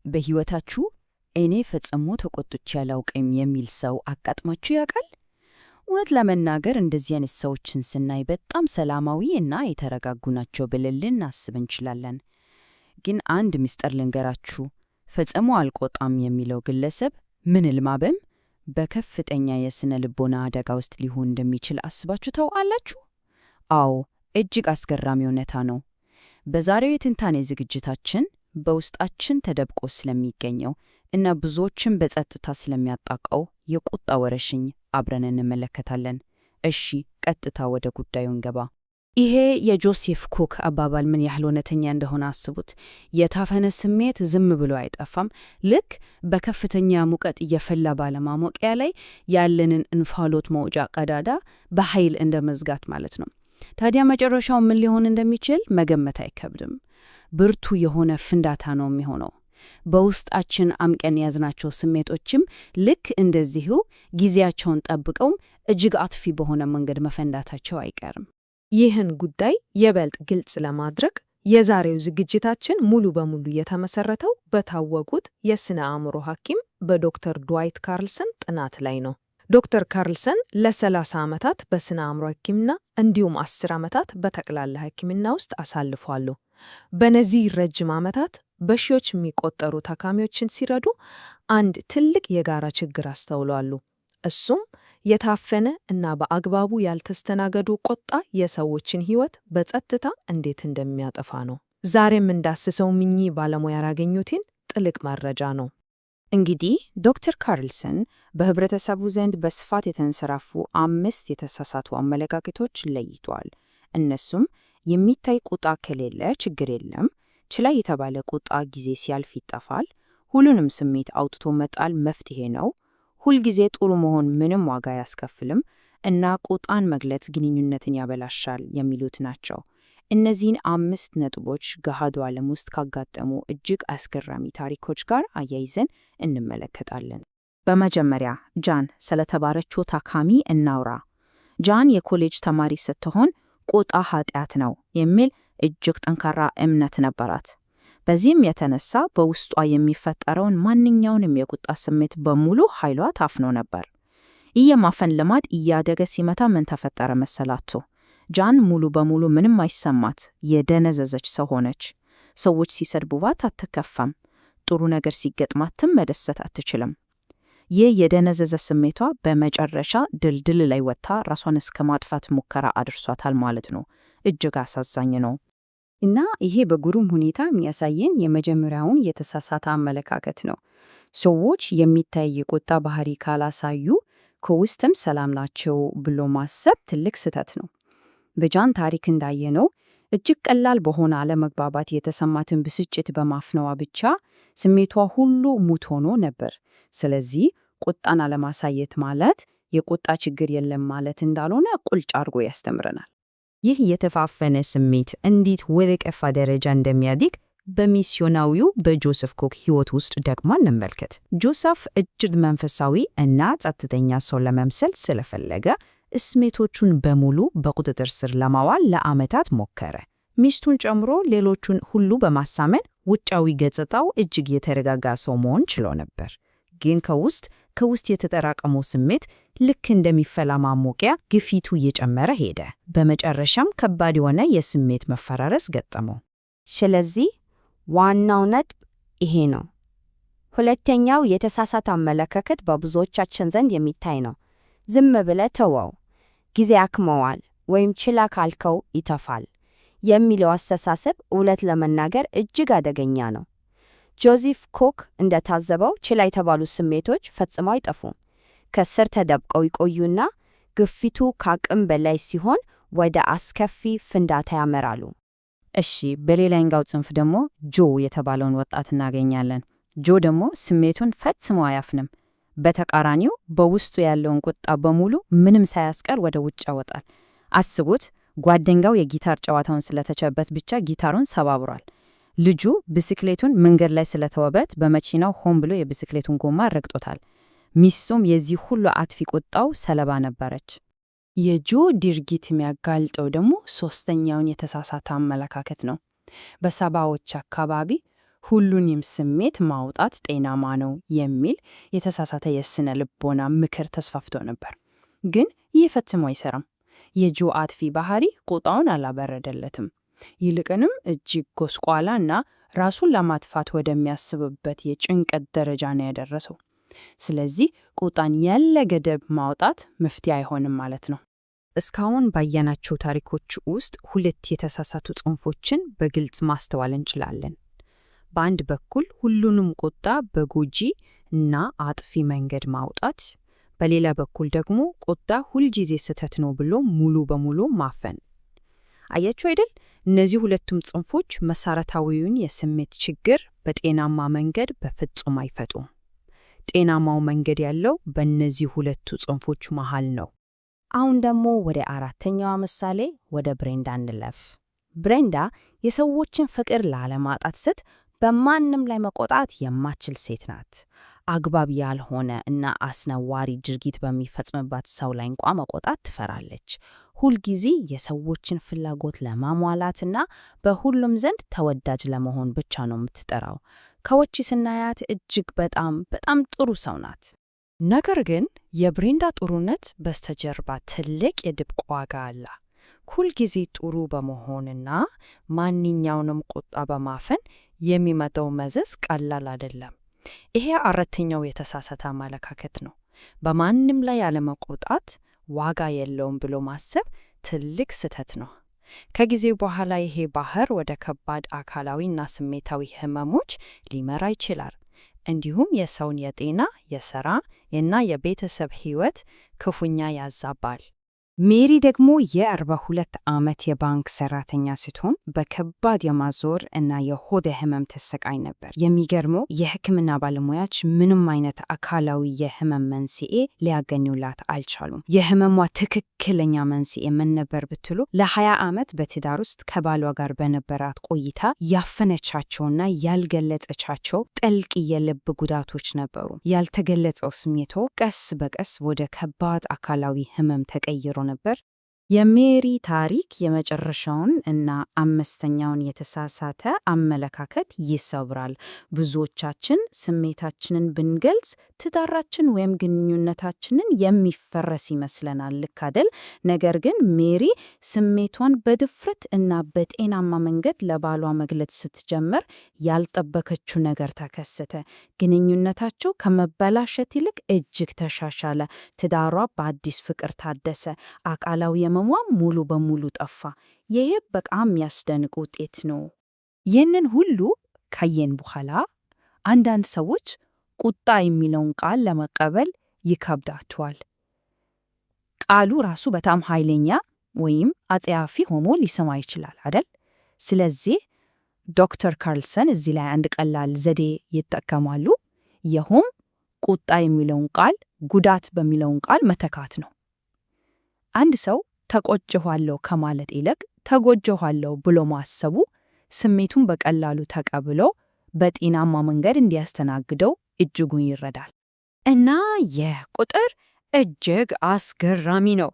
በህይወታችሁ እኔ ፈጽሞ ተቆጥቼ አላውቅም የሚል ሰው አጋጥሟችሁ ያውቃል? እውነት ለመናገር እንደዚህ አይነት ሰዎችን ስናይ በጣም ሰላማዊ እና የተረጋጉ ናቸው ብለን ልናስብ እንችላለን። ግን አንድ ምስጢር ልንገራችሁ፣ ፈጽሞ አልቆጣም የሚለው ግለሰብ ምን ልማበም በከፍተኛ የስነ ልቦና አደጋ ውስጥ ሊሆን እንደሚችል አስባችሁ ታውቃላችሁ? አዎ፣ እጅግ አስገራሚ እውነታ ነው። በዛሬው የትንታኔ ዝግጅታችን በውስጣችን ተደብቆ ስለሚገኘው እና ብዙዎችን በጸጥታ ስለሚያጣቃው የቁጣ ወረርሽኝ አብረን እንመለከታለን። እሺ፣ ቀጥታ ወደ ጉዳዩ እንገባ። ይሄ የጆሴፍ ኩክ አባባል ምን ያህል እውነተኛ እንደሆነ አስቡት። የታፈነ ስሜት ዝም ብሎ አይጠፋም። ልክ በከፍተኛ ሙቀት እየፈላ ባለማሞቂያ ላይ ያለንን እንፋሎት መውጫ ቀዳዳ በኃይል እንደ መዝጋት ማለት ነው። ታዲያ መጨረሻው ምን ሊሆን እንደሚችል መገመት አይከብድም። ብርቱ የሆነ ፍንዳታ ነው የሚሆነው። በውስጣችን አምቀን ያዝናቸው ስሜቶችም ልክ እንደዚሁ ጊዜያቸውን ጠብቀው እጅግ አጥፊ በሆነ መንገድ መፈንዳታቸው አይቀርም። ይህን ጉዳይ የበልጥ ግልጽ ለማድረግ የዛሬው ዝግጅታችን ሙሉ በሙሉ የተመሰረተው በታወቁት የስነ አእምሮ ሐኪም በዶክተር ድዋይት ካርልሰን ጥናት ላይ ነው። ዶክተር ካርልሰን ለ30 ዓመታት በስነ አእምሮ ሕክምና እንዲሁም 10 ዓመታት በጠቅላላ ሕክምና ውስጥ አሳልፈዋል። በነዚህ ረጅም ዓመታት በሺዎች የሚቆጠሩ ታካሚዎችን ሲረዱ አንድ ትልቅ የጋራ ችግር አስተውለዋል። እሱም የታፈነ እና በአግባቡ ያልተስተናገዱ ቁጣ የሰዎችን ሕይወት በጸጥታ እንዴት እንደሚያጠፋ ነው። ዛሬም እንዳስሰው እኚህ ባለሙያ ያገኙትን ጥልቅ መረጃ ነው። እንግዲህ ዶክተር ካርልሰን በህብረተሰቡ ዘንድ በስፋት የተንሰራፉ 5 የተሳሳቱ አመለካከቶች ለይተዋል። እነሱም የሚታይ ቁጣ ከሌለ ችግር የለም፣ ችላ የተባለ ቁጣ ጊዜ ሲያልፍ ይጠፋል፣ ሁሉንም ስሜት አውጥቶ መጣል መፍትሄ ነው፣ ሁልጊዜ ጥሩ መሆን ምንም ዋጋ አያስከፍልም እና ቁጣን መግለጽ ግንኙነትን ያበላሻል የሚሉት ናቸው። እነዚህን 5 ነጥቦች ገሃዱ ዓለም ውስጥ ካጋጠሙ እጅግ አስገራሚ ታሪኮች ጋር አያይዘን እንመለከታለን። በመጀመሪያ ጃን ስለተባረችው ታካሚ እናውራ። ጃን የኮሌጅ ተማሪ ስትሆን ቁጣ ኃጢአት ነው የሚል እጅግ ጠንካራ እምነት ነበራት። በዚህም የተነሳ በውስጧ የሚፈጠረውን ማንኛውንም የቁጣ ስሜት በሙሉ ኃይሏ ታፍኖ ነበር። ይህ የማፈን ልማድ እያደገ ሲመጣ ምን ተፈጠረ መሰላችሁ? ጃን ሙሉ በሙሉ ምንም አይሰማት የደነዘዘች ሰው ሆነች። ሰዎች ሲሰድቡባት አትከፋም፣ ጥሩ ነገር ሲገጥማትም መደሰት አትችልም። ይህ የደነዘዘ ስሜቷ በመጨረሻ ድልድል ላይ ወጥታ ራሷን እስከ ማጥፋት ሙከራ አድርሷታል ማለት ነው። እጅግ አሳዛኝ ነው። እና ይሄ በግሩም ሁኔታ የሚያሳየን የመጀመሪያውን የተሳሳተ አመለካከት ነው። ሰዎች የሚታይ የቁጣ ባህሪ ካላሳዩ ከውስጥም ሰላም ናቸው ብሎ ማሰብ ትልቅ ስህተት ነው። በጃን ታሪክ እንዳየነው እጅግ ቀላል በሆነ አለመግባባት የተሰማትን ብስጭት በማፍነዋ ብቻ ስሜቷ ሁሉ ሙት ሆኖ ነበር። ስለዚህ ቁጣን አለማሳየት ማለት የቁጣ ችግር የለም ማለት እንዳልሆነ ቁልጭ አድርጎ ያስተምረናል። ይህ የተፋፈነ ስሜት እንዴት ወደ ከፋ ደረጃ እንደሚያድግ በሚስዮናዊው በጆሴፍ ኩክ ሕይወት ውስጥ ደግሞ እንመልከት። ጆሴፍ እጅግ መንፈሳዊ እና ጸጥተኛ ሰው ለመምሰል ስለፈለገ ስሜቶቹን በሙሉ በቁጥጥር ስር ለማዋል ለዓመታት ሞከረ። ሚስቱን ጨምሮ ሌሎቹን ሁሉ በማሳመን ውጫዊ ገጽታው እጅግ የተረጋጋ ሰው መሆን ችሎ ነበር። ግን ከውስጥ የተጠራቀመው ስሜት ልክ እንደሚፈላ ማሞቂያ ግፊቱ እየጨመረ ሄደ። በመጨረሻም ከባድ የሆነ የስሜት መፈራረስ ገጠመው። ስለዚህ ዋናው ነጥብ ይሄ ነው። ሁለተኛው የተሳሳተ አመለካከት በብዙዎቻችን ዘንድ የሚታይ ነው። ዝም ብለህ ተወው፣ ጊዜ ያክመዋል፣ ወይም ችላ ካልከው ይተፋል የሚለው አስተሳሰብ እውነት ለመናገር እጅግ አደገኛ ነው። ጆሴፍ ኩክ እንደታዘበው ችላ የተባሉ ስሜቶች ፈጽሞ አይጠፉም። ከስር ተደብቀው ይቆዩና ግፊቱ ከአቅም በላይ ሲሆን ወደ አስከፊ ፍንዳታ ያመራሉ። እሺ፣ በሌላኛው ጽንፍ ደግሞ ጆ የተባለውን ወጣት እናገኛለን። ጆ ደግሞ ስሜቱን ፈጽሞ አያፍንም። በተቃራኒው በውስጡ ያለውን ቁጣ በሙሉ ምንም ሳያስቀር ወደ ውጭ ያወጣል። አስቡት፣ ጓደኛው የጊታር ጨዋታውን ስለተቸበት ብቻ ጊታሩን ሰባብሯል። ልጁ ብስክሌቱን መንገድ ላይ ስለተወበት በመኪናው ሆን ብሎ የብስክሌቱን ጎማ ረግጦታል። ሚስቱም የዚህ ሁሉ አጥፊ ቁጣው ሰለባ ነበረች። የጆ ድርጊት የሚያጋልጠው ደግሞ ሶስተኛውን የተሳሳተ አመለካከት ነው። በሰባዎች አካባቢ ሁሉንም ስሜት ማውጣት ጤናማ ነው የሚል የተሳሳተ የስነ ልቦና ምክር ተስፋፍቶ ነበር። ግን ይህ ፈጽሞ አይሰራም። የጆ አጥፊ ባህሪ ቁጣውን አላበረደለትም። ይልቅንም እጅግ ጎስቋላ እና ራሱን ለማጥፋት ወደሚያስብበት የጭንቀት ደረጃ ነው ያደረሰው። ስለዚህ ቁጣን ያለ ገደብ ማውጣት መፍትሄ አይሆንም ማለት ነው። እስካሁን ባየናቸው ታሪኮች ውስጥ ሁለት የተሳሳቱ ጽንፎችን በግልጽ ማስተዋል እንችላለን። በአንድ በኩል ሁሉንም ቁጣ በጎጂ እና አጥፊ መንገድ ማውጣት፣ በሌላ በኩል ደግሞ ቁጣ ሁልጊዜ ስህተት ነው ብሎ ሙሉ በሙሉ ማፈን። አያችሁ አይደል? እነዚህ ሁለቱም ጽንፎች መሰረታዊውን የስሜት ችግር በጤናማ መንገድ በፍጹም አይፈቱም። ጤናማው መንገድ ያለው በእነዚህ ሁለቱ ጽንፎች መሃል ነው። አሁን ደግሞ ወደ አራተኛዋ ምሳሌ ወደ ብሬንዳ እንለፍ። ብሬንዳ የሰዎችን ፍቅር ላለማጣት ስት በማንም ላይ መቆጣት የማትችል ሴት ናት። አግባብ ያልሆነ እና አስነዋሪ ድርጊት በሚፈጽምባት ሰው ላይ እንኳ መቆጣት ትፈራለች። ሁልጊዜ የሰዎችን ፍላጎት ለማሟላትና በሁሉም ዘንድ ተወዳጅ ለመሆን ብቻ ነው የምትጠራው። ከውጪ ስናያት እጅግ በጣም ጥሩ ሰው ናት። ነገር ግን የብሬንዳ ጥሩነት በስተጀርባ ትልቅ የድብቅ ዋጋ አለ። ሁልጊዜ ጥሩ በመሆንና ማንኛውንም ቁጣ በማፈን የሚመጣው መዘዝ ቀላል አይደለም። ይሄ አራተኛው የተሳሳተ አመለካከት ነው። በማንም ላይ ያለመቆጣት ዋጋ የለውም ብሎ ማሰብ ትልቅ ስህተት ነው። ከጊዜ በኋላ ይሄ ባህር ወደ ከባድ አካላዊና ስሜታዊ ህመሞች ሊመራ ይችላል። እንዲሁም የሰውን የጤና፣ የሥራ እና የቤተሰብ ሕይወት ክፉኛ ያዛባል። ሜሪ ደግሞ የ42 ዓመት የባንክ ሰራተኛ ስትሆን በከባድ የማዞር እና የሆድ ህመም ተሰቃይ ነበር። የሚገርመው የሕክምና ባለሙያዎች ምንም አይነት አካላዊ የህመም መንስኤ ሊያገኙላት አልቻሉም። የህመሟ ትክክለኛ መንስኤ ምን ነበር ብትሉ ለ20 ዓመት በትዳር ውስጥ ከባሏ ጋር በነበራት ቆይታ ያፈነቻቸውና ያልገለጸቻቸው ጥልቅ የልብ ጉዳቶች ነበሩ። ያልተገለጸው ስሜቶ ቀስ በቀስ ወደ ከባድ አካላዊ ህመም ተቀይሮ ነበር። የሜሪ ታሪክ የመጨረሻውን እና አምስተኛውን የተሳሳተ አመለካከት ይሰብራል። ብዙዎቻችን ስሜታችንን ብንገልጽ ትዳራችን ወይም ግንኙነታችንን የሚፈረስ ይመስለናል። ልክ አይደል? ነገር ግን ሜሪ ስሜቷን በድፍረት እና በጤናማ መንገድ ለባሏ መግለጽ ስትጀምር ያልጠበቀችው ነገር ተከሰተ። ግንኙነታቸው ከመበላሸት ይልቅ እጅግ ተሻሻለ። ትዳሯ በአዲስ ፍቅር ታደሰ። አካላዊ ህመሟ ሙሉ በሙሉ ጠፋ። ይህ በጣም የሚያስደንቅ ውጤት ነው። ይህንን ሁሉ ካየን በኋላ አንዳንድ ሰዎች ቁጣ የሚለውን ቃል ለመቀበል ይከብዳቸዋል። ቃሉ ራሱ በጣም ኃይለኛ ወይም አጸያፊ ሆኖ ሊሰማ ይችላል አይደል? ስለዚህ ዶክተር ካርልሰን እዚህ ላይ አንድ ቀላል ዘዴ ይጠቀማሉ። ይህም ቁጣ የሚለውን ቃል ጉዳት በሚለውን ቃል መተካት ነው። አንድ ሰው ተቆጭኋለሁ ከማለት ይልቅ ተጎጀኋለሁ ብሎ ማሰቡ ስሜቱን በቀላሉ ተቀብሎ በጤናማ መንገድ እንዲያስተናግደው እጅጉን ይረዳል። እና ይህ ቁጥር እጅግ አስገራሚ ነው።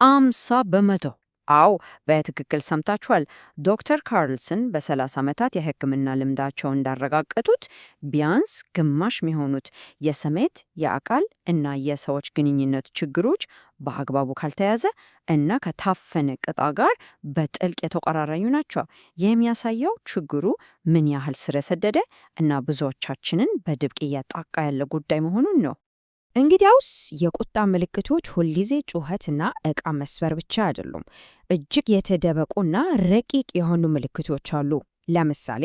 50%! አዎ፣ በትክክል ሰምታችኋል። ዶክተር ካርልሰን በ30 ዓመታት የሕክምና ልምዳቸው እንዳረጋገጡት ቢያንስ ግማሽ የሚሆኑት የስሜት፣ የአካል እና የሰዎች ግንኙነት ችግሮች በአግባቡ ካልተያዘ እና ከታፈነ ቅጣ ጋር በጥልቅ የተቆራረኙ ናቸው። ይህ የሚያሳየው ችግሩ ምን ያህል ስር የሰደደ እና ብዙዎቻችንን በድብቅ እያጣቃ ያለ ጉዳይ መሆኑን ነው። እንግዲያውስ የቁጣ ምልክቶች ሁልጊዜ ጩኸትና ዕቃ መስበር ብቻ አይደሉም። እጅግ የተደበቁና ረቂቅ የሆኑ ምልክቶች አሉ። ለምሳሌ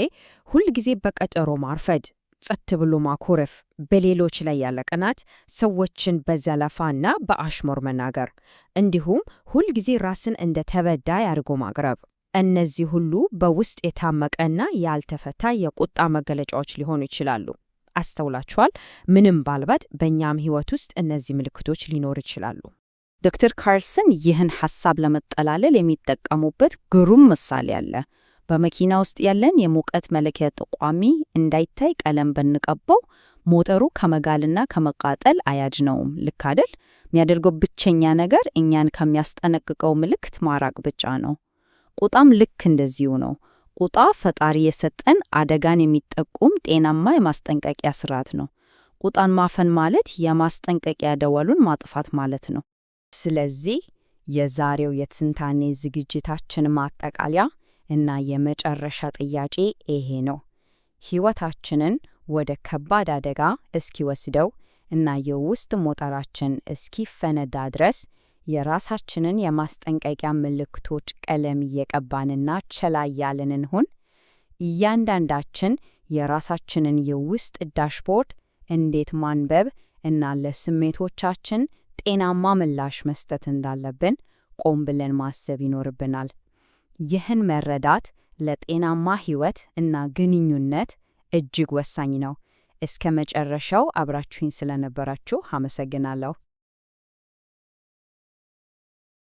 ሁልጊዜ በቀጠሮ ማርፈድ፣ ጸጥ ብሎ ማኮረፍ፣ በሌሎች ላይ ያለ ቅናት፣ ሰዎችን በዘለፋና በአሽሙር መናገር፣ እንዲሁም ሁልጊዜ ራስን እንደ ተበዳይ አድርጎ ማቅረብ። እነዚህ ሁሉ በውስጥ የታመቀና ያልተፈታ የቁጣ መገለጫዎች ሊሆኑ ይችላሉ። አስተውላችኋል? ምንም ባልባት በእኛም ሕይወት ውስጥ እነዚህ ምልክቶች ሊኖሩ ይችላሉ። ዶክተር ካርልሰን ይህን ሐሳብ ለመጠላለል የሚጠቀሙበት ግሩም ምሳሌ አለ። በመኪና ውስጥ ያለን የሙቀት መለኪያ ጠቋሚ እንዳይታይ ቀለም ብንቀባው ሞተሩ ከመጋልና ከመቃጠል አያድነውም። ልክ አይደል? የሚያደርገው ብቸኛ ነገር እኛን ከሚያስጠነቅቀው ምልክት ማራቅ ብቻ ነው። ቁጣም ልክ እንደዚሁ ነው። ቁጣ ፈጣሪ የሰጠን አደጋን የሚጠቁም ጤናማ የማስጠንቀቂያ ስርዓት ነው። ቁጣን ማፈን ማለት የማስጠንቀቂያ ደወሉን ማጥፋት ማለት ነው። ስለዚህ የዛሬው የትንታኔ ዝግጅታችን ማጠቃለያ እና የመጨረሻ ጥያቄ ይሄ ነው። ሕይወታችንን ወደ ከባድ አደጋ እስኪወስደው እና የውስጥ ሞተራችን እስኪፈነዳ ድረስ የራሳችንን የማስጠንቀቂያ ምልክቶች ቀለም እየቀባንና ቸላ እያልን እንሁን? እያንዳንዳችን የራሳችንን የውስጥ ዳሽቦርድ እንዴት ማንበብ እና ለስሜቶቻችን ጤናማ ምላሽ መስጠት እንዳለብን ቆም ብለን ማሰብ ይኖርብናል። ይህን መረዳት ለጤናማ ሕይወት እና ግንኙነት እጅግ ወሳኝ ነው። እስከ መጨረሻው አብራችሁኝ ስለነበራችሁ አመሰግናለሁ።